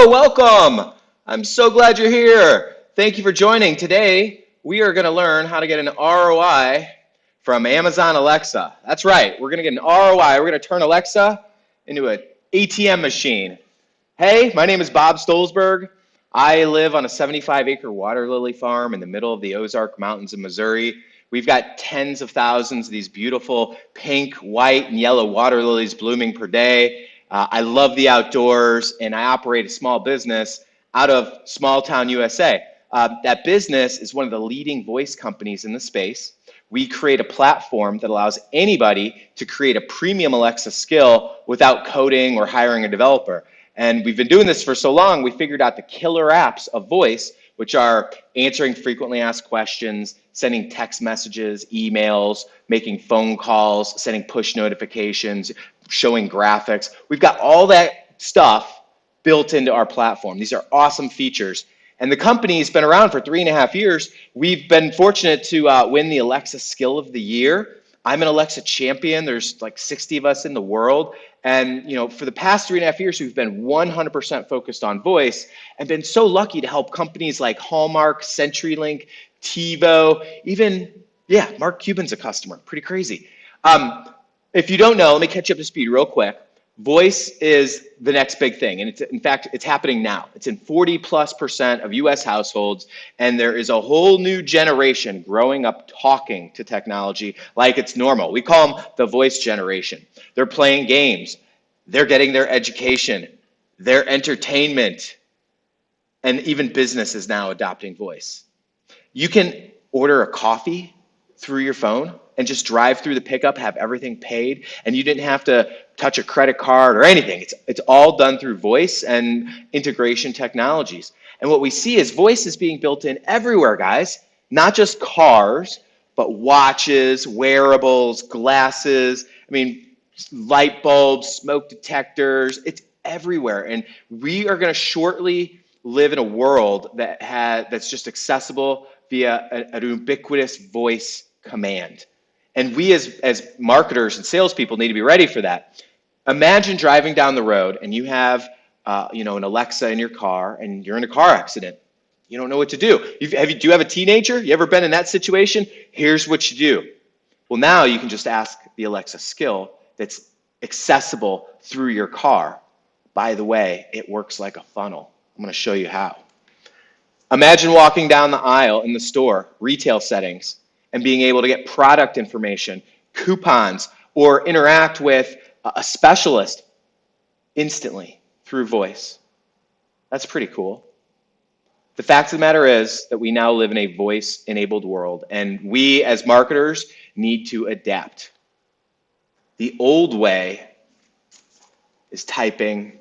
Hello, welcome. I'm so glad you're here. Thank you for joining. Today, we are going to learn how to get an ROI from Amazon Alexa. That's right. We're going to get an ROI. We're going to turn Alexa into an ATM machine. Hey, my name is Bob Stolzberg. I live on a 75-acre water lily farm in the middle of the Ozark Mountains in Missouri. We've got tens of thousands of these beautiful pink, white, and yellow water lilies blooming per day. I love the outdoors, and I operate a small business out of small town USA. That business is one of the leading voice companies in the space. We create a platform that allows anybody to create a premium Alexa skill without coding or hiring a developer. And we've been doing this for so long, we figured out the killer apps of voice, which are answering frequently asked questions, sending text messages, emails, making phone calls, sending push notifications, showing graphics. We've got all that stuff built into our platform. These are awesome features. And the company's been around for 3.5 years. We've been fortunate to win the Alexa Skill of the Year. I'm an Alexa champion. There's like 60 of us in the world. And for the past 3.5 years, we've been 100% focused on voice and been so lucky to help companies like Hallmark, Centurylink, TiVo, even, Mark Cuban's a customer. Pretty crazy. If you don't know, let me catch you up to speed real quick. Voice is the next big thing. And in fact, it's happening now. It's in 40+% of US households. And there is a whole new generation growing up talking to technology like it's normal. We call them the voice generation. They're playing games. They're getting their education, their entertainment, and even business is now adopting voice. You can order a coffee through your phone and just drive through the pickup, have everything paid, and you didn't have to touch a credit card or anything. It's all done through voice and integration technologies. And what we see is voice is being built in everywhere, guys, not just cars, but watches, wearables, glasses, light bulbs, smoke detectors. It's everywhere. And we are going to shortly live in a world that's just accessible via an ubiquitous voice command. And we as marketers and salespeople need to be ready for that. Imagine driving down the road and you have an Alexa in your car and you're in a car accident. You don't know what to do. Do you have a teenager? You ever been in that situation? Here's what you do. Well, now you can just ask the Alexa skill that's accessible through your car. By the way, it works like a funnel. I'm going to show you how. Imagine walking down the aisle in the store, retail settings, and being able to get product information, coupons, or interact with a specialist instantly through voice. That's pretty cool. The fact of the matter is that we now live in a voice-enabled world, and we as marketers need to adapt. The old way is typing,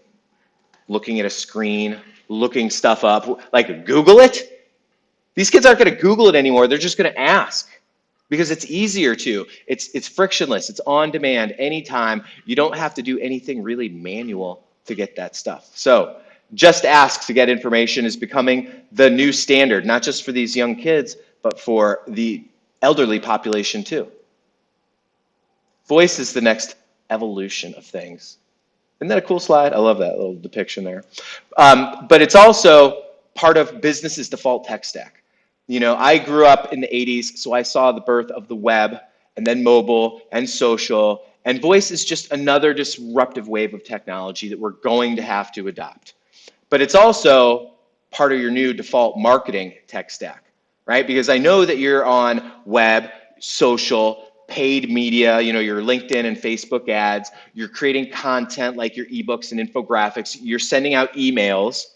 looking at a screen, looking stuff up, like Google it. These kids aren't going to Google it anymore. They're just going to ask because it's easier to. It's frictionless. It's on demand anytime. You don't have to do anything really manual to get that stuff. So just ask to get information is becoming the new standard, not just for these young kids, but for the elderly population too. Voice is the next evolution of things. Isn't that a cool slide? I love that little depiction there. But it's also part of business's default tech stack. I grew up in the 80s, so I saw the birth of the web and then mobile and social. And voice is just another disruptive wave of technology that we're going to have to adopt. But it's also part of your new default marketing tech stack, right? Because I know that you're on web, social, paid media, your LinkedIn and Facebook ads, you're creating content like your ebooks and infographics, you're sending out emails.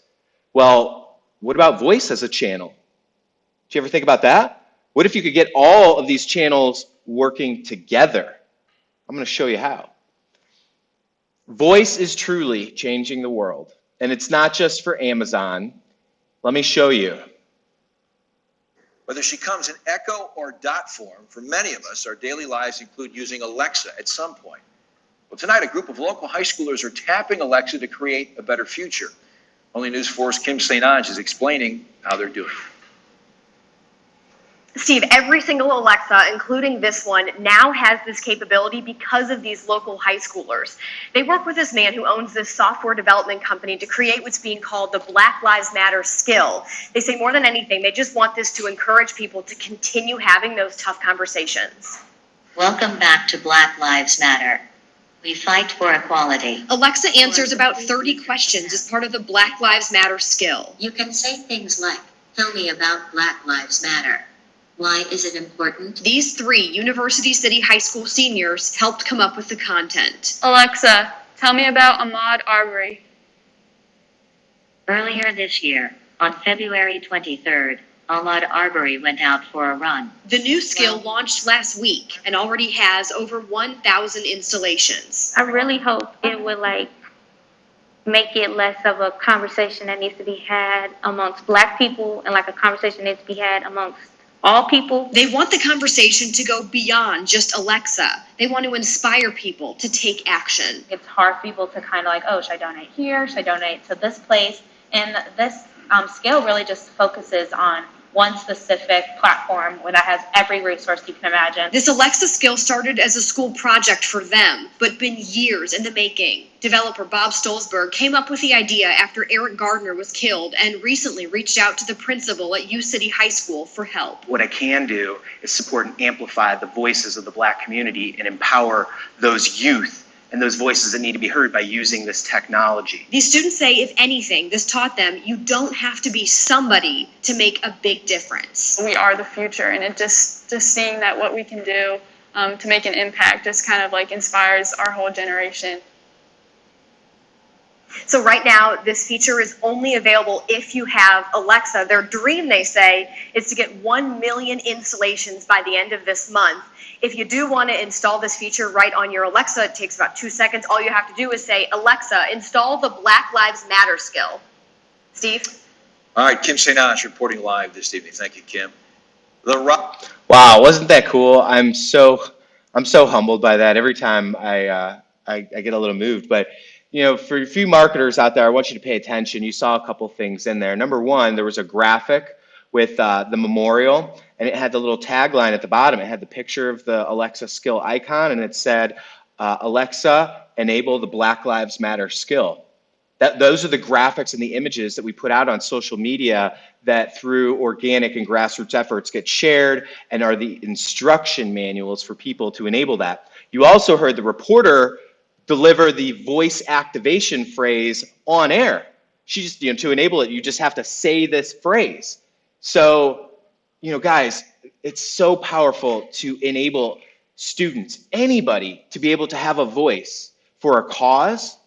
Well, what about voice as a channel? Do you ever think about that? What if you could get all of these channels working together? I'm going to show you how. Voice is truly changing the world, and it's not just for Amazon. Let me show you. Whether she comes in echo or dot form, for many of us, our daily lives include using Alexa at some point. Well, tonight, a group of local high schoolers are tapping Alexa to create a better future. Only News 4's Kim St. Ange is explaining how they're doing. Steve, every single Alexa, including this one, now has this capability because of these local high schoolers. They work with this man who owns this software development company to create what's being called the Black Lives Matter skill. They say more than anything, they just want this to encourage people to continue having those tough conversations. Welcome back to Black Lives Matter. We fight for equality. Alexa answers about 30 questions as part of the Black Lives Matter skill. You can say things like, tell me about Black Lives Matter. Why is it important? These 3 University City High School seniors helped come up with the content. Alexa, tell me about Ahmaud Arbery. Earlier this year, on February 23rd, Ahmaud Arbery went out for a run. The new skill launched last week and already has over 1,000 installations. I really hope it would make it less of a conversation that needs to be had amongst Black people and a conversation needs to be had amongst all people. They want the conversation to go beyond just Alexa. They want to inspire people to take action. It's hard for people to kind of oh, should I donate here? Should I donate to this place? And this skill really just focuses on one specific platform that has every resource you can imagine. This Alexa skill started as a school project for them, but been years in the making. Developer Bob Stolzberg came up with the idea after Eric Gardner was killed and recently reached out to the principal at U City High School for help. What I can do is support and amplify the voices of the Black community and empower those youth and those voices that need to be heard by using this technology. These students say, if anything, this taught them you don't have to be somebody to make a big difference. We are the future, and it just seeing that what we can do to make an impact just kind of inspires our whole generation. So right now, this feature is only available if you have Alexa. Their dream, they say, is to get 1 million installations by the end of this month. If you do want to install this feature right on your Alexa, it takes about 2 seconds. All you have to do is say, Alexa, install the Black Lives Matter skill. Steve? All right, Kim St. reporting live this evening. Thank you, Kim. Wow, wasn't that cool? I'm so humbled by that. Every time I get a little moved. But for a few marketers out there, I want you to pay attention. You saw a couple things in there. Number one, there was a graphic with the memorial, and it had the little tagline at the bottom. It had the picture of the Alexa skill icon, and it said, Alexa, enable the Black Lives Matter skill. Those are the graphics and the images that we put out on social media that through organic and grassroots efforts get shared and are the instruction manuals for people to enable that. You also heard the reporter deliver the voice activation phrase on air. She just, to enable it, you just have to say this phrase. So, guys, it's so powerful to enable students, anybody, to be able to have a voice for a cause,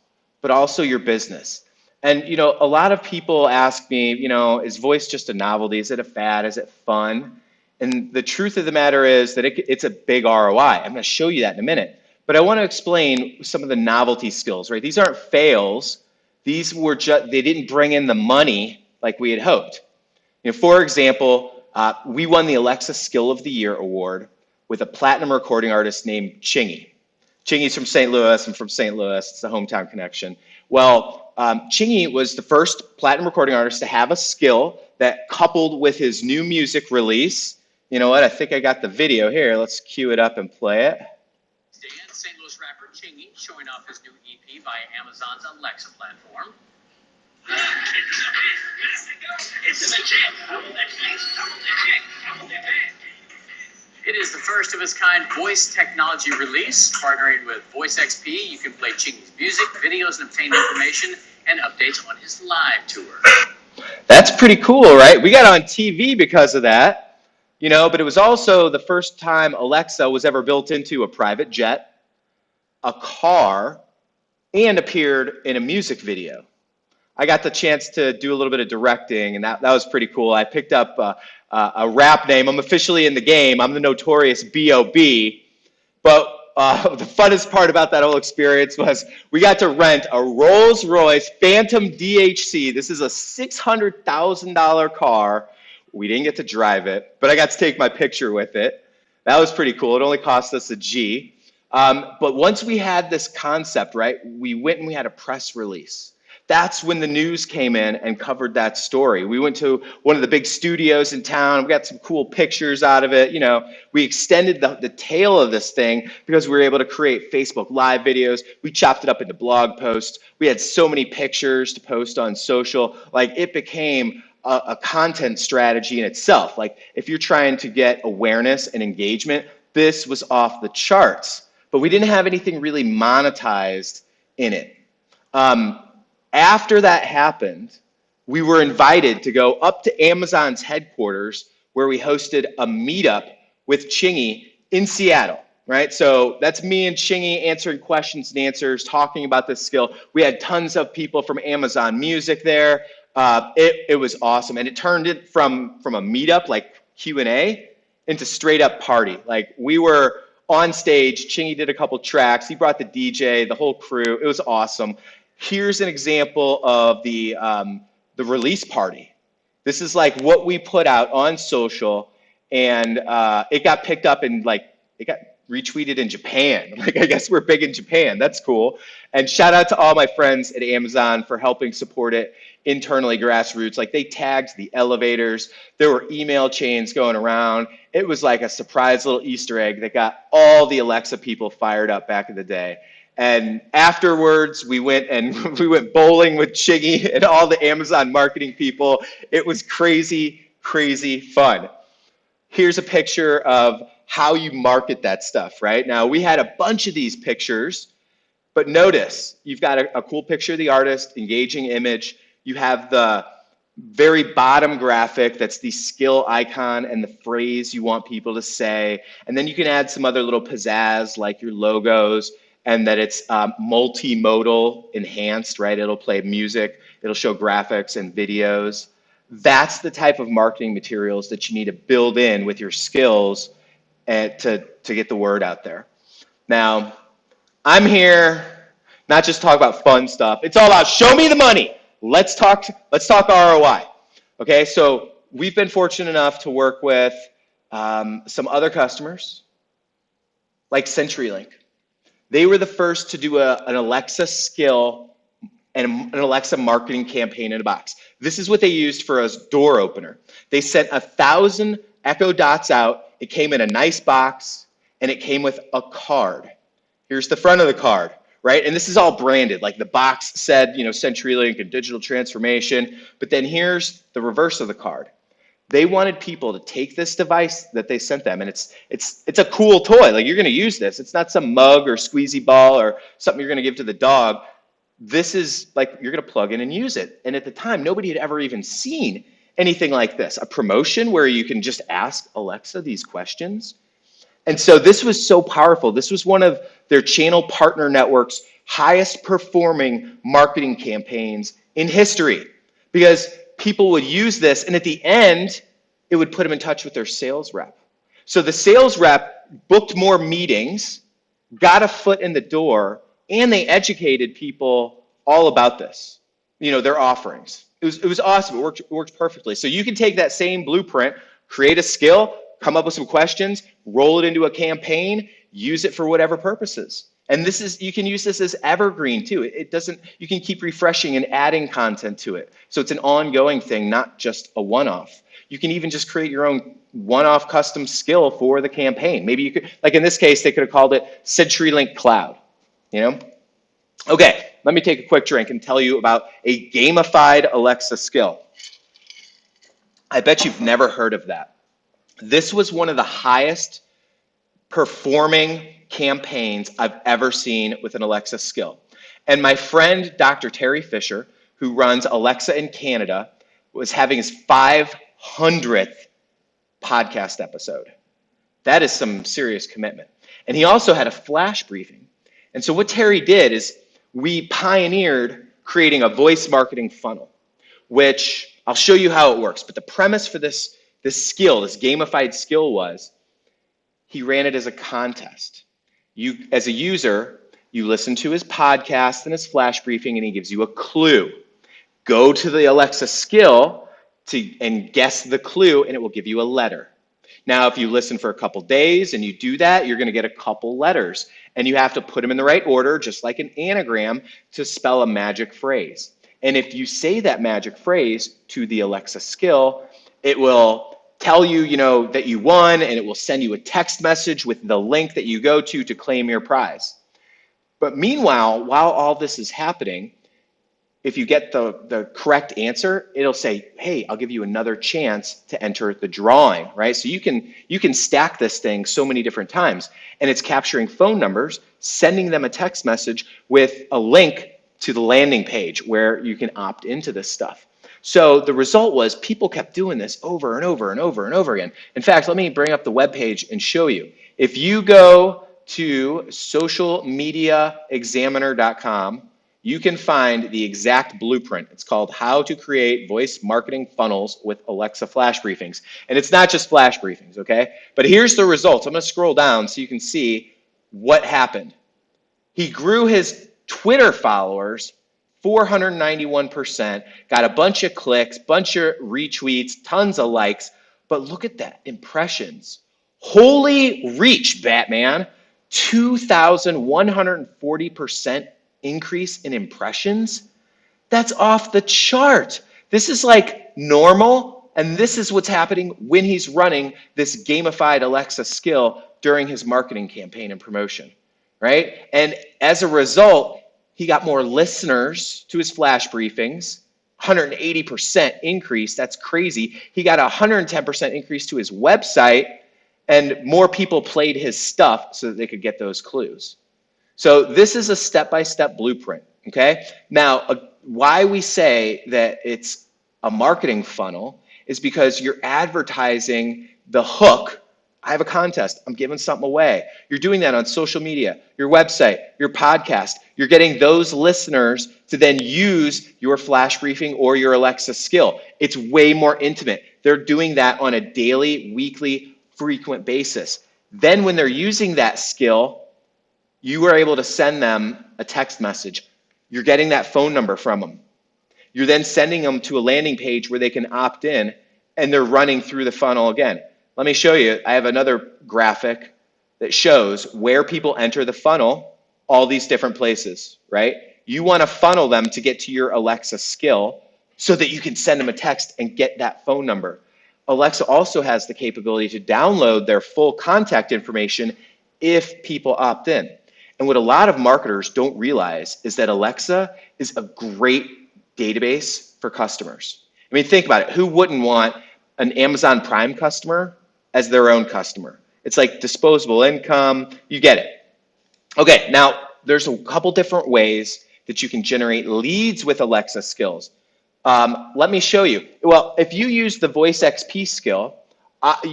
but also your business. And, a lot of people ask me, is voice just a novelty? Is it a fad? Is it fun? And the truth of the matter is that it's a big ROI. I'm going to show you that in a minute. But I want to explain some of the novelty skills, right? These aren't fails. These were they didn't bring in the money like we had hoped. For example, we won the Alexa Skill of the Year award with a platinum recording artist named Chingy. Chingy's from St. Louis. I'm from St. Louis. It's the hometown connection. Well, Chingy was the first platinum recording artist to have a skill that coupled with his new music release. You know what? I think I got the video here. Let's cue it up and play it. St. Louis rapper Chingy showing off his new EP via Amazon's Alexa platform. It is the first of its kind voice technology release. Partnering with Voice XP, you can play Chingy's music, videos, and obtain information and updates on his live tour. That's pretty cool, right? We got on TV because of that, but it was also the first time Alexa was ever built into a private jet, a car, and appeared in a music video. I got the chance to do a little bit of directing, and that was pretty cool. I picked up a rap name. I'm officially in the game. I'm the notorious B.O.B. But the funnest part about that whole experience was we got to rent a Rolls-Royce Phantom DHC. This is a $600,000 car. We didn't get to drive it, but I got to take my picture with it. That was pretty cool. It only cost us a G. But once we had this concept, right, we went and we had a press release. That's when the news came in and covered that story. We went to one of the big studios in town. We got some cool pictures out of it. You know, we extended the tail of this thing because we were able to create Facebook Live videos. We chopped it up into blog posts. We had so many pictures to post on social. Like, it became a content strategy in itself. Like, if you're trying to get awareness and engagement, this was off the charts. But we didn't have anything really monetized in it. After that happened, we were invited to go up to Amazon's headquarters where we hosted a meetup with Chingy in Seattle, right? So that's me and Chingy answering questions and answers, talking about this skill. We had tons of people from Amazon Music there. It was awesome. And it turned it from a meetup, like Q&A, into straight up party. Like, we were on stage, Chingy did a couple tracks, he brought the DJ, the whole crew. It was awesome. Here's an example of the release party. This is like what we put out on social, and it got picked up and it got retweeted in Japan. Like, I guess we're big in Japan. That's cool. And shout out to all my friends at Amazon for helping support it internally, grassroots. Like, they tagged the elevators. There were email chains going around. It was like a surprise little Easter egg that got all the Alexa people fired up back in the day. And afterwards, we went bowling with Chingy and all the Amazon marketing people. It was crazy, crazy fun. Here's a picture of how you market that stuff, right? Now, we had a bunch of these pictures, but notice you've got a cool picture of the artist, engaging image. You have the very bottom graphic, that's the skill icon and the phrase you want people to say. And then you can add some other little pizzazz, like your logos, and that it's multimodal enhanced, right? It'll play music, it'll show graphics and videos. That's the type of marketing materials that you need to build in with your skills and to get the word out there. Now, I'm here not just to talk about fun stuff. It's all about show me the money. Let's talk ROI. Okay, so we've been fortunate enough to work with some other customers like Centurylink. They were the first to do an Alexa skill and an Alexa marketing campaign in a box. This is what they used for a door opener. They sent 1,000 Echo Dots out. It came in a nice box, and it came with a card. Here's the front of the card, right? And this is all branded. Like, the box said, you know, Centurylink and digital transformation. But then here's the reverse of the card. They wanted people to take this device that they sent them, and it's a cool toy. Like, you're going to use this. It's not some mug or squeezy ball or something you're going to give to the dog. This is like, you're going to plug in and use it. And at the time, nobody had ever even seen anything like this. A promotion where you can just ask Alexa these questions. And so this was so powerful. This was one of their channel partner network's highest performing marketing campaigns in history, because people would use this, and at the end, it would put them in touch with their sales rep. So the sales rep booked more meetings, got a foot in the door, and they educated people all about this, you know, their offerings. It was awesome. It worked perfectly. So you can take that same blueprint, create a skill, come up with some questions, roll it into a campaign, use it for whatever purposes. And this is, you can use this as evergreen too. You can keep refreshing and adding content to it. So it's an ongoing thing, not just a one-off. You can even just create your own one-off custom skill for the campaign. Maybe you could, like in this case, they could have called it Centurylink Cloud, you know? Okay, let me take a quick drink and tell you about a gamified Alexa skill. I bet you've never heard of that. This was one of the highest performing campaigns I've ever seen with an Alexa skill. And my friend, Dr. Terry Fisher, who runs Alexa in Canada, was having his 500th podcast episode. That is some serious commitment. And he also had a flash briefing. And so what Terry did is we pioneered creating a voice marketing funnel, which I'll show you how it works. But the premise for this skill, this gamified skill, was he ran it as a contest. You, as a user, you listen to his podcast and his flash briefing, and he gives you a clue. Go to the Alexa skill and guess the clue, and it will give you a letter. Now, if you listen for a couple days and you do that, you're going to get a couple letters, and you have to put them in the right order, just like an anagram, to spell a magic phrase. And if you say that magic phrase to the Alexa skill, it will tell you, that you won, and it will send you a text message with the link that you go to claim your prize. But meanwhile, while all this is happening, if you get the correct answer, it'll say, hey, I'll give you another chance to enter the drawing, right? So you can stack this thing so many different times. And it's capturing phone numbers, sending them a text message with a link to the landing page where you can opt into this stuff. So the result was people kept doing this over and over and over and over again. In fact, let me bring up the web page and show you. If you go to socialmediaexaminer.com, you can find the exact blueprint. It's called How to Create Voice Marketing Funnels with Alexa Flash Briefings. And it's not just flash briefings, okay? But here's the results. I'm going to scroll down so you can see what happened. He grew his Twitter followers 491%, got a bunch of clicks, bunch of retweets, tons of likes. But look at that, impressions. Holy reach, Batman. 2,140% increase in impressions. That's off the chart. This is like normal, and this is what's happening when he's running this gamified Alexa skill during his marketing campaign and promotion, right? And as a result, he got more listeners to his flash briefings, 180% increase. That's crazy. He got a 110% increase to his website, and more people played his stuff so that they could get those clues. So this is a step-by-step blueprint, okay? Now, why we say that it's a marketing funnel is because you're advertising the hook. I have a contest. I'm giving something away. You're doing that on social media, your website, your podcast. You're getting those listeners to then use your flash briefing or your Alexa skill. It's way more intimate. They're doing that on a daily, weekly, frequent basis. Then when they're using that skill, you are able to send them a text message. You're getting that phone number from them. You're then sending them to a landing page where they can opt in, and they're running through the funnel again. Let me show you. I have another graphic that shows where people enter the funnel, all these different places, right? You want to funnel them to get to your Alexa skill so that you can send them a text and get that phone number. Alexa also has the capability to download their full contact information if people opt in. And what a lot of marketers don't realize is that Alexa is a great database for customers. I mean, think about it. Who wouldn't want an Amazon Prime customer as their own customer? It's like disposable income. You get it. Okay, now there's a couple different ways that you can generate leads with Alexa skills. Let me show you. Well, if you use the Voice XP skill,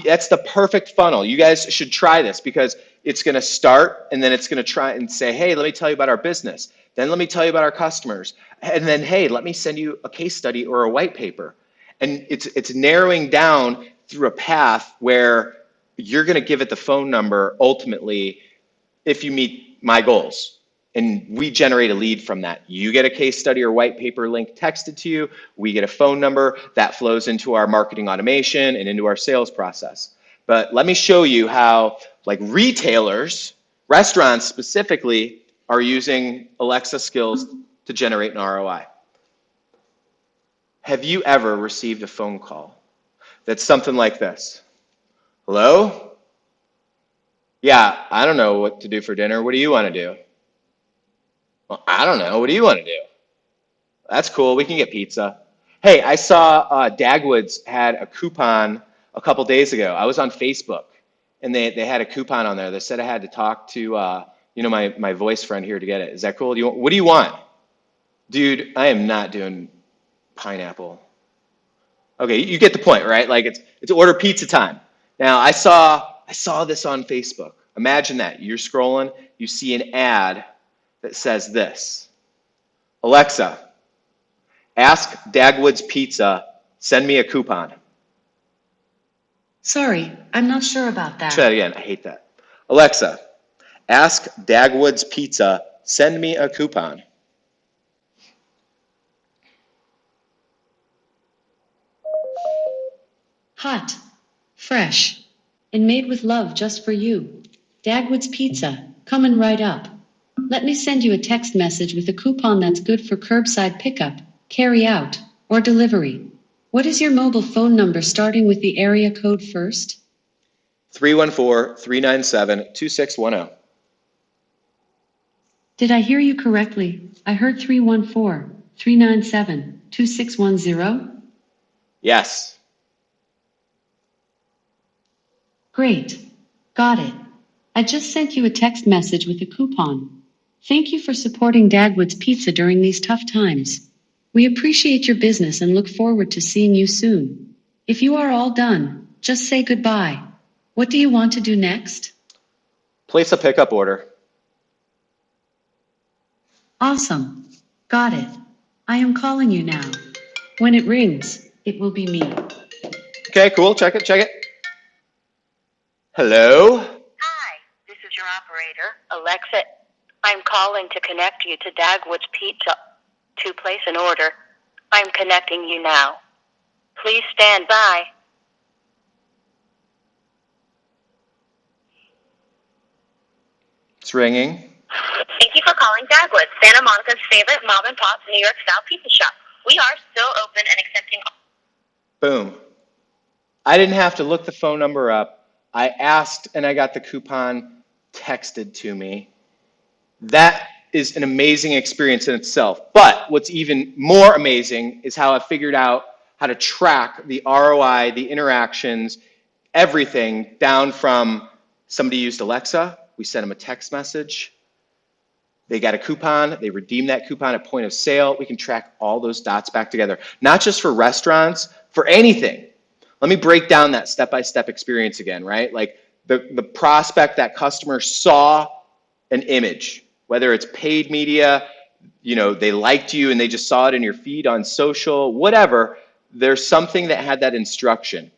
that's the perfect funnel. You guys should try this because it's going to start and then it's going to try and say, hey, let me tell you about our business. Then let me tell you about our customers. And then, hey, let me send you a case study or a white paper. And it's narrowing down through a path where you're going to give it the phone number ultimately if you meet my goals. And we generate a lead from that. You get a case study or white paper link texted to you. We get a phone number that flows into our marketing automation and into our sales process. But let me show you how like retailers, restaurants specifically, are using Alexa skills to generate an ROI. Have you ever received a phone call that's something like this? Hello? Yeah, I don't know what to do for dinner. What do you want to do? Well, I don't know. What do you want to do? That's cool. We can get pizza. Hey, I saw Dagwoods had a coupon a couple days ago. I was on Facebook, and they had a coupon on there. They said I had to talk to my voice friend here to get it. Is that cool? What do you want? Dude, I am not doing pineapple. Okay, you get the point, right? Like it's order pizza time. Now I saw this on Facebook. Imagine that. You're scrolling, you see an ad that says this. Alexa, ask Dagwoods Pizza, send me a coupon. Sorry, I'm not sure about that. Try that again. I hate that. Alexa, ask Dagwoods Pizza, send me a coupon. Hot, fresh, and made with love just for you. Dagwoods Pizza, coming right up. Let me send you a text message with a coupon that's good for curbside pickup. carry out, or delivery. What is your mobile phone number starting with the area code first? 314-397-2610. Did I hear you correctly? I heard 314-397-2610? Yes. Great. Got it. I just sent you a text message with a coupon. Thank you for supporting Dagwood's Pizza during these tough times. We appreciate your business and look forward to seeing you soon. If you are all done, just say goodbye. What do you want to do next? Place a pickup order. Awesome. Got it. I am calling you now. When it rings, it will be me. Okay, cool. Check it, check it. Hello? Hi, this is your operator, Alexa. I'm calling to connect you to Dagwood's Pizza to place an order. I'm connecting you now. Please stand by. It's ringing. Thank you for calling Dagwood, Santa Monica's favorite mom and pop New York style pizza shop. We are still open and accepting. Boom. I didn't have to look the phone number up. I asked and I got the coupon texted to me. That is an amazing experience in itself. But what's even more amazing is how I figured out how to track the ROI, the interactions, everything down from somebody used Alexa. We sent them a text message. They got a coupon. They redeemed that coupon at point of sale. We can track all those dots back together, not just for restaurants, for anything. Let me break down that step-by-step experience again, right? Like the prospect, that customer saw an image, whether it's paid media, you know, they liked you and they just saw it in your feed on social, whatever, there's something that had that instruction.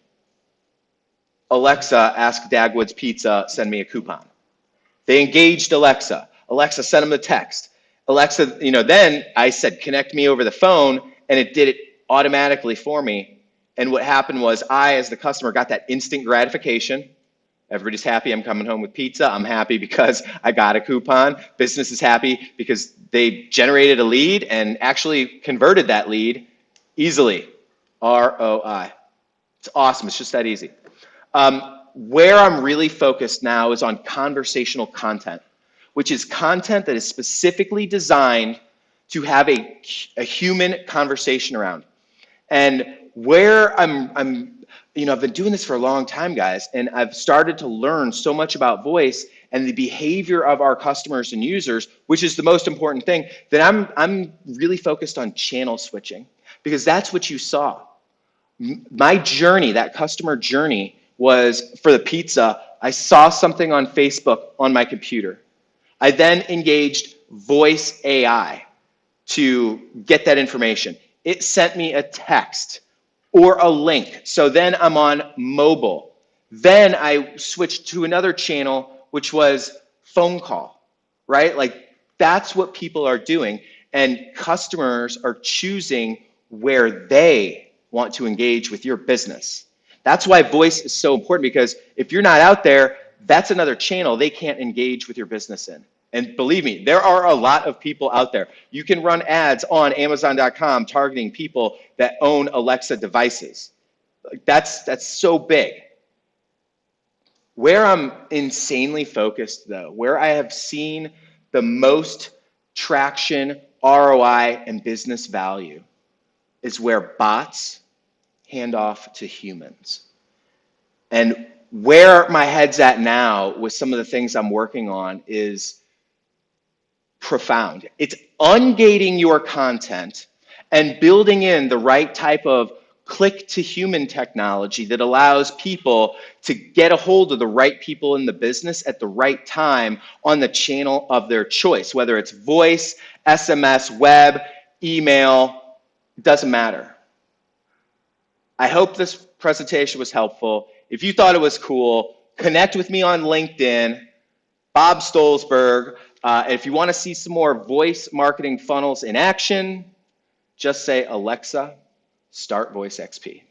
Alexa, ask Dagwood's Pizza, send me a coupon. They engaged Alexa. Alexa sent them the text. Alexa, you know, then I said, connect me over the phone, and it did it automatically for me. And what happened was I, as the customer, got that instant gratification. Everybody's happy I'm coming home with pizza. I'm happy because I got a coupon. Business is happy because they generated a lead and actually converted that lead easily. ROI. It's awesome. It's just that easy. Where I'm really focused now is on conversational content, which is content that is specifically designed to have a human conversation around. And where you know, I've been doing this for a long time, guys, and I've started to learn so much about voice and the behavior of our customers and users, which is the most important thing, that I'm really focused on channel switching, because that's what you saw. My journey, that customer journey, was for the pizza. I saw something on Facebook on my computer. I then engaged voice AI to get that information. It sent me a text or a link. So then I'm on mobile. Then I switched to another channel, which was phone call, right? Like that's what people are doing. And customers are choosing where they want to engage with your business. That's why voice is so important, because if you're not out there, that's another channel they can't engage with your business in. And believe me, there are a lot of people out there. You can run ads on Amazon.com targeting people that own Alexa devices. That's so big. Where I'm insanely focused, though, where I have seen the most traction, ROI, and business value is where bots hand off to humans. And where my head's at now with some of the things I'm working on is profound. It's ungating your content and building in the right type of click to human technology that allows people to get a hold of the right people in the business at the right time on the channel of their choice, whether it's voice, SMS, web, email, doesn't matter. I hope this presentation was helpful. If you thought it was cool, connect with me on LinkedIn, Bob Stolzberg. And if you want to see some more voice marketing funnels in action, just say, Alexa, start Voice XP.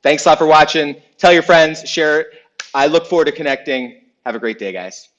Thanks a lot for watching. Tell your friends, share it. I look forward to connecting. Have a great day, guys.